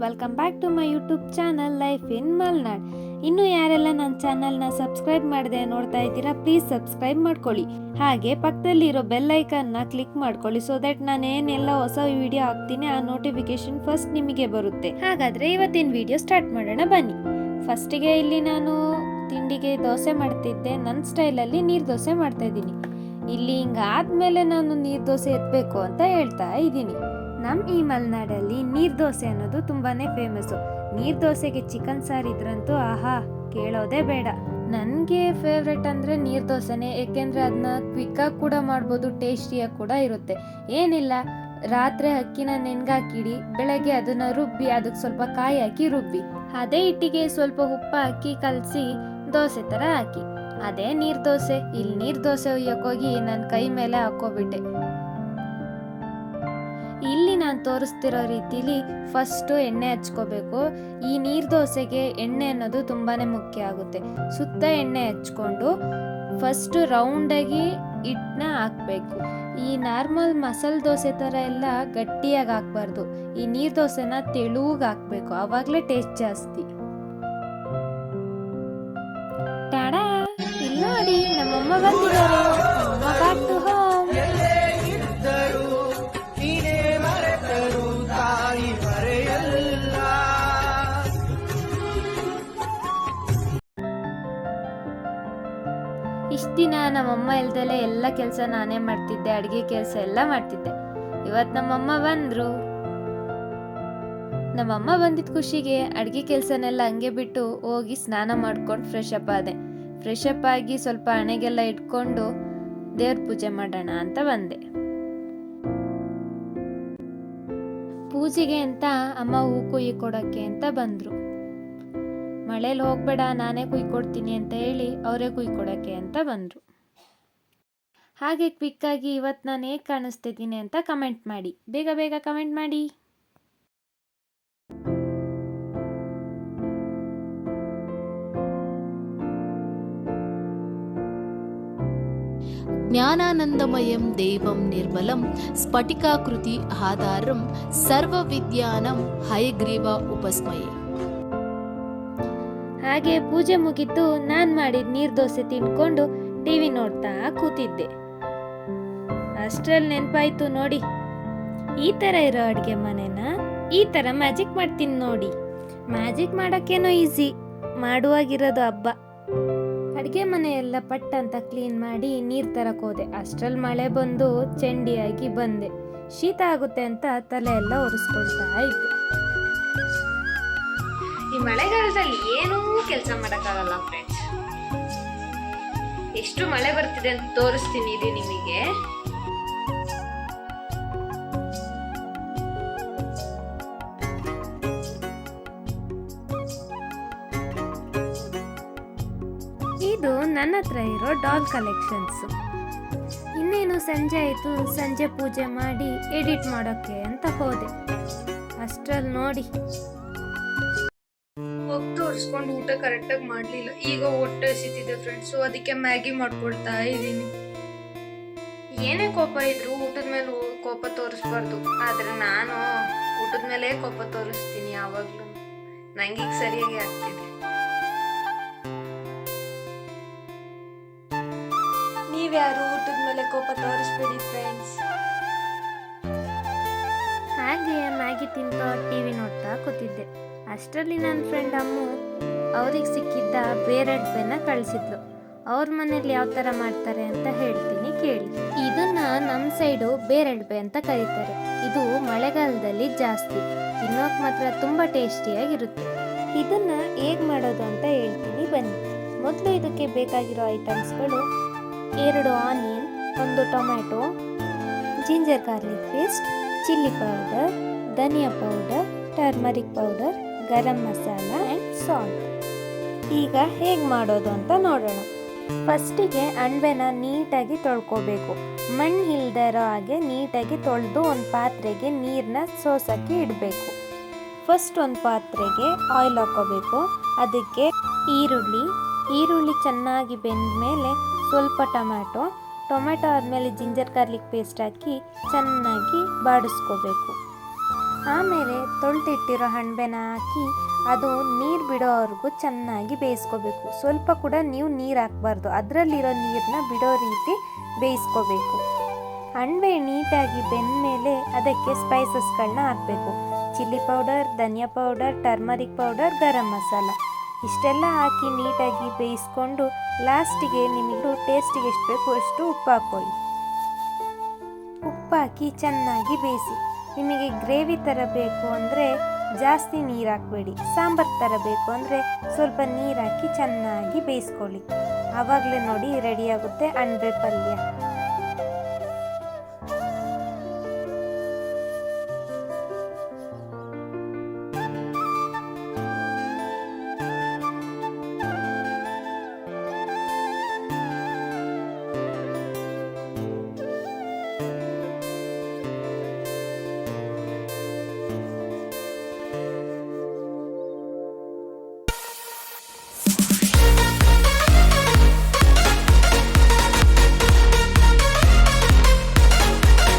Welcome back to my YouTube channel life in Malnad. ಇನ್ನು ಯಾರೆಲ್ಲ ನನ್ನ ಚಾನಲ್ನ ಸಬ್ಸ್ಕ್ರೈಬ್ ಮಾಡದೆ ನೋಡ್ತಾ ಇದ್ದೀರಾ, ಪ್ಲೀಸ್ ಸಬ್ಸ್ಕ್ರೈಬ್ ಮಾಡ್ಕೊಳ್ಳಿ. ಹಾಗೆ ಪಕ್ಕದಲ್ಲಿರೋ ಬೆಲ್ ಐಕನ್ನ ಕ್ಲಿಕ್ ಮಾಡ್ಕೊಳ್ಳಿ, ಸೊ ದಟ್ ನಾನು ಏನೆಲ್ಲ ಹೊಸ ವಿಡಿಯೋ ಹಾಕ್ತೀನಿ ಆ ನೋಟಿಫಿಕೇಶನ್ ಫಸ್ಟ್ ನಿಮಗೆ ಬರುತ್ತೆ. ಹಾಗಾದರೆ ಇವತ್ತಿನ ವಿಡಿಯೋ ಸ್ಟಾರ್ಟ್ ಮಾಡೋಣ ಬನ್ನಿ. ಫಸ್ಟಿಗೆ ಇಲ್ಲಿ ನಾನು ತಿಂಡಿಗೆ ದೋಸೆ ಮಾಡ್ತಿದ್ದೆ. ನನ್ನ ಸ್ಟೈಲಲ್ಲಿ ನೀರು ದೋಸೆ ಮಾಡ್ತಾ ಇದ್ದೀನಿ. ಇಲ್ಲಿ ಹಿಂಗಾದ್ಮೇಲೆ ನಾನು ನೀರು ದೋಸೆ ಎತ್ತಬೇಕು ಅಂತ ಹೇಳ್ತಾ ಇದ್ದೀನಿ. ನಮ್ಮ ಈ ಮಲೆನಾಡಲ್ಲಿ ನೀರು ದೋಸೆ ಅನ್ನೋದು ತುಂಬಾನೇ ಫೇಮಸ್ಸು. ನೀರು ದೋಸೆಗೆ ಚಿಕನ್ ಸಾರು ಇದ್ರಂತೂ ಆಹಾ ಕೇಳೋದೇ ಬೇಡ. ನನಗೆ ಫೇವ್ರೆಟ್ ಅಂದರೆ ನೀರು ದೋಸೆನೇ, ಏಕೆಂದರೆ ಅದನ್ನ ಕ್ವಿಕ್ಕಾಗಿ ಕೂಡ ಮಾಡ್ಬೋದು, ಟೇಸ್ಟಿಯಾಗಿ ಕೂಡ ಇರುತ್ತೆ. ಏನಿಲ್ಲ, ರಾತ್ರಿ ಅಕ್ಕಿನ ನೆನ್ಗಾಕಿಡಿ, ಬೆಳಗ್ಗೆ ಅದನ್ನು ರುಬ್ಬಿ ಅದಕ್ಕೆ ಸ್ವಲ್ಪ ಕಾಯಿ ಹಾಕಿ ರುಬ್ಬಿ, ಅದೇ ಹಿಟ್ಟಿಗೆ ಸ್ವಲ್ಪ ಉಪ್ಪು ಹಾಕಿ ಕಲಸಿ ದೋಸೆ ಥರ ಹಾಕಿ, ಅದೇ ನೀರು ದೋಸೆ. ಇಲ್ಲಿ ನೀರು ದೋಸೆ ಹುಯ್ಯೋಕ್ಕೋಗಿ ನನ್ನ ಕೈ ಮೇಲೆ ಹಾಕೋಬಿಟ್ಟೆ. ಇಲ್ಲಿ ನಾನು ತೋರಿಸ್ತಿರೋ ರೀತಿಲಿ ಫಸ್ಟು ಎಣ್ಣೆ ಹಚ್ಕೋಬೇಕು. ಈ ನೀರು ದೋಸೆಗೆ ಎಣ್ಣೆ ಅನ್ನೋದು ತುಂಬಾ ಮುಖ್ಯ ಆಗುತ್ತೆ. ಸುತ್ತ ಎಣ್ಣೆ ಹಚ್ಕೊಂಡು ಫಸ್ಟು ರೌಂಡಾಗಿ ಹಿಟ್ಟನ್ನ ಹಾಕಬೇಕು. ಈ ನಾರ್ಮಲ್ ಮಸಾಲೆ ದೋಸೆ ಥರ ಎಲ್ಲ ಗಟ್ಟಿಯಾಗಿ ಹಾಕ್ಬಾರ್ದು. ಈ ನೀರು ದೋಸೆನ ತೆಳುವಾಗಿ ಹಾಕಬೇಕು, ಆವಾಗಲೇ ಟೇಸ್ಟ್ ಜಾಸ್ತಿ. ಟಾಡಾ, ಇಲ್ಲಿ ನೋಡಿ ನಮ್ಮಮ್ಮ ಬಂದಿದ್ದಾರೆ. Back to home. ಇಷ್ಟು ದಿನ ನಮ್ಮಮ್ಮ ಇಲ್ದಲೆ ಎಲ್ಲ ಕೆಲಸ ನಾನೇ ಮಾಡ್ತಿದ್ದೆ, ಅಡುಗೆ ಕೆಲಸ ಎಲ್ಲ ಮಾಡ್ತಿದ್ದೆ. ಇವತ್ತು ನಮ್ಮಮ್ಮ ಬಂದರು. ನಮ್ಮಮ್ಮ ಬಂದಿದ್ದ ಖುಷಿಗೆ ಅಡುಗೆ ಕೆಲಸನೆಲ್ಲ ಹಂಗೆ ಬಿಟ್ಟು ಹೋಗಿ ಸ್ನಾನ ಮಾಡ್ಕೊಂಡು ಫ್ರೆಶ್ ಅಪ್ ಆದೆ. ಫ್ರೆಶ್ ಅಪ್ ಆಗಿ ಸ್ವಲ್ಪ ಹಣೆಗೆಲ್ಲ ಇಟ್ಕೊಂಡು ದೇವ್ರ ಪೂಜೆ ಮಾಡೋಣ ಅಂತ ಬಂದೆ. ಪೂಜೆಗೆ ಅಂತ ಅಮ್ಮ ಹೂ ಕುಯ್ಯಿ ಕೊಡೋಕ್ಕೆ ಅಂತ ಬಂದರು. ಮಳೇಲಿ ಹೋಗ್ಬೇಡ, ನಾನೇ ಕುಯ್ಕೊಡ್ತೀನಿ ಅಂತ ಹೇಳಿ ಅವರೇ ಕುಯ್ಕೊಡೋಕ್ಕೆ ಅಂತ ಬಂದರು. ಹಾಗೆ ಕ್ವಿಕ್ಕಾಗಿ ಇವತ್ತು ನಾನು ಹೇಗೆ ಕಾಣಿಸ್ತಿದ್ದೀನಿ ಅಂತ ಕಮೆಂಟ್ ಮಾಡಿ, ಬೇಗ ಬೇಗ ಕಮೆಂಟ್ ಮಾಡಿ. ಜ್ಞಾನಾನಂದಮಯಂ ದೇವಂ ನಿರ್ಮಲಂ ಸ್ಫಟಿಕಾಕೃತಿ ಆಧಾರಂ ಸರ್ವವಿದ್ಯಾನಂ ಹಯಗ್ರೀವ ಉಪಸ್ಮಯೇ. ಹಾಗೆ ಪೂಜೆ ಮುಗಿದ್ದು ನಾನು ಮಾಡಿದ ನೀರು ದೋಸೆ ತಿನ್ಕೊಂಡು ಟಿವಿ ನೋಡ್ತಾ ಕೂತಿದ್ದೆ. ಅಷ್ಟರಲ್ಲಿ ನೆನಪಾಯ್ತು ನೋಡಿ, ಈ ಥರ ಇರೋ ಅಡುಗೆ ಮನೆನ ಈ ಥರ ಮ್ಯಾಜಿಕ್ ಮಾಡ್ತೀನಿ ನೋಡಿ. ಮ್ಯಾಜಿಕ್ ಮಾಡೋಕ್ಕೇನೋ ಈಸಿ, ಮಾಡುವಾಗಿರೋದು ಹಬ್ಬ. ಅಡುಗೆ ಮನೆ ಎಲ್ಲ ಪಟ್ ಅಂತ ಕ್ಲೀನ್ ಮಾಡಿ ನೀರು ತರಕ್ಕೆ ಹೋದೆ. ಅಷ್ಟರಲ್ಲಿ ಮಳೆ ಬಂದು ಚಂಡಿಯಾಗಿ ಬಂದೆ. ಶೀತ ಆಗುತ್ತೆ ಅಂತ ತಲೆ ಎಲ್ಲ ಒರೆಸ್ಕೊಳ್ತಾ ಇದ್ದೆ. ಈ ಮಳೆಗಾಲದಲ್ಲಿ ಏನೂ ಕೆಲಸ ಮಾಡೋಕ್ಕಾಗಲ್ಲ ಫ್ರೆಂಡ್ಸ್. ಎಷ್ಟು ಮಳೆ ಬರ್ತಿದೆ ಅಂತ ತೋರಿಸ್ತೀನಿ ಇದು ನಿಮಗೆ. ಇದು ನನ್ನ ಹತ್ರ ಇರೋ ಡಾಲ್ ಕಲೆಕ್ಷನ್ಸ್. ಇನ್ನೇನು ಸಂಜೆ ಆಯಿತು, ಸಂಜೆ ಪೂಜೆ ಮಾಡಿ ಎಡಿಟ್ ಮಾಡೋಕ್ಕೆ ಅಂತ ಹೋದೆ. ಅಷ್ಟರಲ್ಲಿ ನೋಡಿ ಹೋಗಿ ತೋರಿಸ್ಕೊಂಡು ಊಟ ಕರೆಕ್ಟಾಗಿ ಮಾಡಲಿಲ್ಲ. ಈಗ ಹೊಟ್ಟೆ ಹಸಿತಿದೆ ಫ್ರೆಂಡ್ಸು, ಅದಕ್ಕೆ ಮ್ಯಾಗಿ ಮಾಡ್ಕೊಳ್ತಾ ಇದ್ದೀನಿ. ಏನೇ ಕೋಪ ಇದ್ರು ಊಟದ ಮೇಲೆ ಕೋಪ ತೋರಿಸ್ಬಾರ್ದು, ಆದರೆ ನಾನು ಊಟದ ಮೇಲೆ ಕೋಪ ತೋರಿಸ್ತೀನಿ ಯಾವಾಗಲೂ. ನಂಗೀಗ ಸರಿಯಾಗಿ ಆಗ್ತಿದೆ. ನೀವ್ಯಾರು ಊಟದ ಮೇಲೆ ಕೋಪ ತೋರಿಸ್ಬೇಡಿ ಫ್ರೆಂಡ್ಸ್. ಹಾಗೆ ಮ್ಯಾಗಿ ತಿಂತ ಟಿವಿ ನೋಡ್ತಾ ಕೂತಿದ್ದೆ. ಅಷ್ಟರಲ್ಲಿ ನನ್ನ ಫ್ರೆಂಡ್ ಅಮ್ಮು ಅವ್ರಿಗೆ ಸಿಕ್ಕಿದ್ದ ಬೇರೆಡ್ಬೆನ ಕಳಿಸಿದ್ಲು. ಅವ್ರ ಮನೇಲಿ ಯಾವ ಥರ ಮಾಡ್ತಾರೆ ಅಂತ ಹೇಳ್ತೀನಿ ಕೇಳಿ. ಇದನ್ನ ನಮ್ಮ ಸೈಡು ಬೇರೆಡ್ಬೆ ಅಂತ ಕರೀತಾರೆ. ಇದು ಮಳೆಗಾಲದಲ್ಲಿ ಜಾಸ್ತಿ, ತಿನ್ನೋಕೆ ಮಾತ್ರ ತುಂಬ ಟೇಸ್ಟಿಯಾಗಿರುತ್ತೆ. ಇದನ್ನ ಹೇಗೆ ಮಾಡೋದು ಅಂತ ಹೇಳ್ತೀನಿ ಬನ್ನಿ. ಮೊದಲು ಇದಕ್ಕೆ ಬೇಕಾಗಿರೋ ಐಟಮ್ಸ್ಗಳು: 2 onion, 1 tomato, ginger garlic paste, chilli powder, dhaniya powder, turmeric powder, garam masala and salt. ಈಗ ಹೇಗೆ ಮಾಡೋದು ಅಂತ ನೋಡೋಣ. ಫಸ್ಟಿಗೆ ಅಣಬೆನ ನೀಟಾಗಿ ತೊಳ್ಕೊಬೇಕು. ಮಣ್ಣು ಇಲ್ಲದೆ ಇರೋ ಹಾಗೆ ನೀಟಾಗಿ ತೊಳೆದು ಒಂದು ಪಾತ್ರೆಗೆ ನೀರನ್ನ ಸೋಸೋಕ್ಕೆ ಇಡಬೇಕು. ಫಸ್ಟ್ ಒಂದು ಪಾತ್ರೆಗೆ ಆಯಿಲ್ ಹಾಕೋಬೇಕು. ಅದಕ್ಕೆ ಈರುಳ್ಳಿ ಚೆನ್ನಾಗಿ ಬೆಂದ ಮೇಲೆ ಸ್ವಲ್ಪ ಟೊಮ್ಯಾಟೊ ಆದಮೇಲೆ ಜಿಂಜರ್ ಗಾರ್ಲಿಕ್ ಪೇಸ್ಟ್ ಹಾಕಿ ಚೆನ್ನಾಗಿ ಬಾಡಿಸ್ಕೋಬೇಕು. ಆಮೇಲೆ ತೊಳೆದಿಟ್ಟಿರೋ ಅಣಬೆನ ಹಾಕಿ ಅದು ನೀರು ಬಿಡೋವರೆಗೂ ಚೆನ್ನಾಗಿ ಬೇಯಿಸ್ಕೋಬೇಕು. ಸ್ವಲ್ಪ ಕೂಡ ನೀವು ನೀರು ಹಾಕಬಾರ್ದು, ಅದರಲ್ಲಿರೋ ನೀರನ್ನ ಬಿಡೋ ರೀತಿ ಬೇಯಿಸ್ಕೋಬೇಕು. ಅಣಬೆ ನೀಟಾಗಿ ಬೆಂದಮೇಲೆ ಅದಕ್ಕೆ ಸ್ಪೈಸಸ್ಗಳನ್ನ ಹಾಕಬೇಕು. ಚಿಲ್ಲಿ ಪೌಡರ್, ಧನಿಯಾ powder, turmeric powder, garam masala ಇಷ್ಟೆಲ್ಲ ಹಾಕಿ ನೀಟಾಗಿ ಬೇಯಿಸ್ಕೊಂಡು ಲಾಸ್ಟಿಗೆ ನಿಮಗೆ ಟೇಸ್ಟಿಗೆ ಎಷ್ಟು ಬೇಕು ಅಷ್ಟು ಉಪ್ಪು ಹಾಕ್ಕೊಳ್ಳಿ. ಉಪ್ಪು ಹಾಕಿ ಚೆನ್ನಾಗಿ ಬೇಯಿಸಿ. ನಿಮಗೆ ಗ್ರೇವಿ ಥರ ಬೇಕು ಅಂದರೆ ಜಾಸ್ತಿ ನೀರು ಹಾಕಬೇಡಿ, ಸಾಂಬಾರು ಥರ ಬೇಕು ಅಂದರೆ ಸ್ವಲ್ಪ ನೀರು ಹಾಕಿ ಚೆನ್ನಾಗಿ ಬೇಯಿಸ್ಕೊಳ್ಳಿ. ಆವಾಗಲೇ ನೋಡಿ ರೆಡಿಯಾಗುತ್ತೆ ಅಣಬೆ ಪಲ್ಯ.